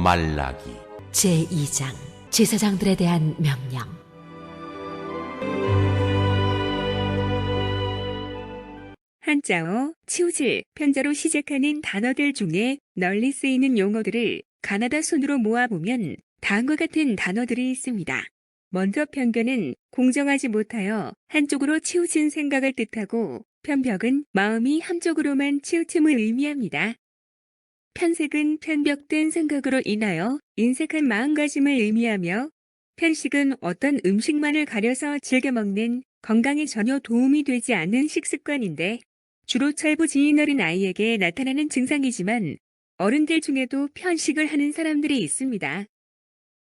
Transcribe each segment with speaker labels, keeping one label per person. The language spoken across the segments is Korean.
Speaker 1: 말라기
Speaker 2: 제2장 제사장들에 대한 명령.
Speaker 3: 한자어, 치우칠, 편자로 시작하는 단어들 중에 널리 쓰이는 용어들을 가나다 순으로 모아보면 다음과 같은 단어들이 있습니다. 먼저 편견은 공정하지 못하여 한쪽으로 치우친 생각을 뜻하고, 편벽은 마음이 한쪽으로만 치우침을 의미합니다. 편색은 편벽된 생각으로 인하여 인색한 마음가짐을 의미하며, 편식은 어떤 음식만을 가려서 즐겨 먹는 건강에 전혀 도움이 되지 않는 식습관인데, 주로 철부지인 어린 아이에게 나타나는 증상이지만 어른들 중에도 편식을 하는 사람들이 있습니다.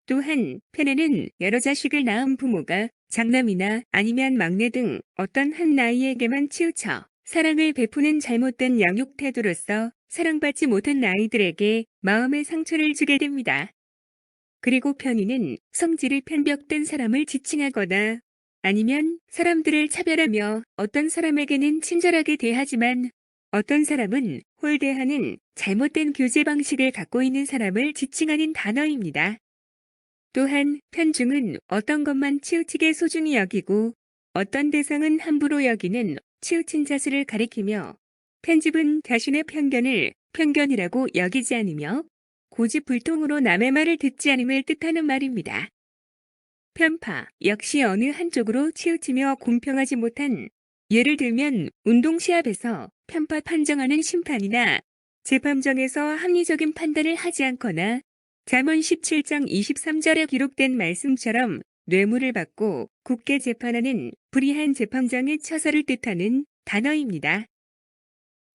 Speaker 3: 또한 편에는 여러 자식을 낳은 부모가 장남이나 아니면 막내 등 어떤 한 아이에게만 치우쳐 사랑을 베푸는 잘못된 양육 태도로서 사랑받지 못한 아이들에게 마음의 상처를 주게 됩니다. 그리고 편의는 성질이 편벽된 사람을 지칭하거나 아니면 사람들을 차별하며 어떤 사람에게는 친절하게 대하지만 어떤 사람은 홀대하는 잘못된 교제 방식을 갖고 있는 사람을 지칭하는 단어입니다. 또한 편중은 어떤 것만 치우치게 소중히 여기고 어떤 대상은 함부로 여기는 치우친 자세를 가리키며, 편집은 자신의 편견을 편견이라고 여기지 않으며 고집불통으로 남의 말을 듣지 않음을 뜻하는 말입니다. 편파 역시 어느 한쪽으로 치우치며 공평하지 못한, 예를 들면 운동시합에서 편파 판정하는 심판이나 재판정에서 합리적인 판단을 하지 않거나 잠언 17장 23절에 기록된 말씀처럼 뇌물을 받고 굳게 재판하는 불의한 재판장의 처사를 뜻하는 단어입니다.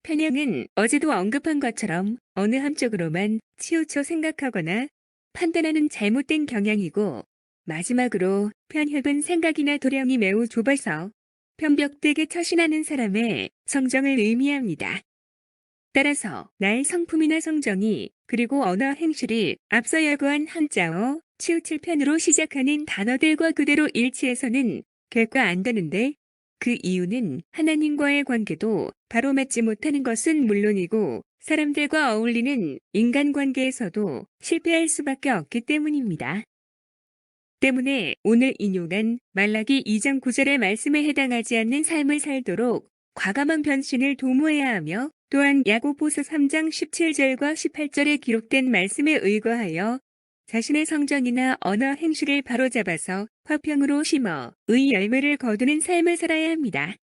Speaker 3: 편향은 어제도 언급한 것처럼 어느 한쪽으로만 치우쳐 생각하거나 판단하는 잘못된 경향이고, 마지막으로 편협은 생각이나 도량이 매우 좁아서 편벽되게 처신하는 사람의 성정을 의미합니다. 따라서 나의 성품이나 성정이 그리고 언어 행실이 앞서 열거한 한자어, 치우칠 편으로 시작하는 단어들과 그대로 일치해서는 결과 안 되는데, 그 이유는 하나님과의 관계도 바로 맺지 못하는 것은 물론이고 사람들과 어울리는 인간관계에서도 실패할 수밖에 없기 때문입니다. 때문에 오늘 인용한 말라기 2장 9절의 말씀에 해당하지 않는 삶을 살도록 과감한 변신을 도모해야 하며, 또한 야고보서 3장 17절과 18절에 기록된 말씀에 의거하여 자신의 성정이나 언어 행실을 바로잡아서 화평으로 심어 의 열매를 거두는 삶을 살아야 합니다.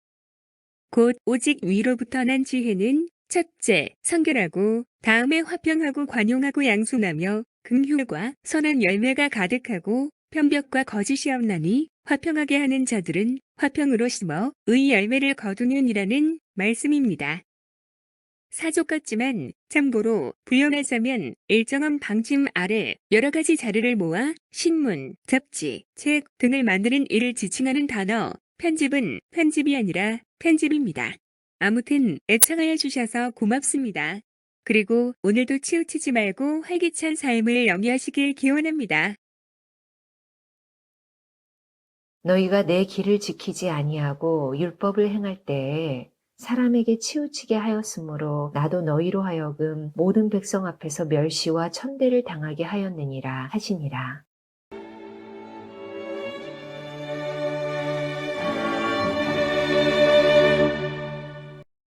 Speaker 3: 곧 오직 위로부터 난 지혜는 첫째, 성결하고 다음에 화평하고 관용하고 양순하며 긍휼과 선한 열매가 가득하고 편벽과 거짓이 없나니 화평하게 하는 자들은 화평으로 심어 의 열매를 거두느니라는 말씀입니다. 사족 같지만 참고로 부연하자면 일정한 방침 아래 여러 가지 자료를 모아 신문, 잡지, 책 등을 만드는 일을 지칭하는 단어, 편집은 편집이 아니라 편집입니다. 아무튼 애청하여 주셔서 고맙습니다. 그리고 오늘도 치우치지 말고 활기찬 삶을 영위하시길 기원합니다.
Speaker 4: 너희가 내 길을 지키지 아니하고 율법을 행할 때에 사람에게 치우치게 하였으므로 나도 너희로 하여금 모든 백성 앞에서 멸시와 천대를 당하게 하였느니라 하시니라.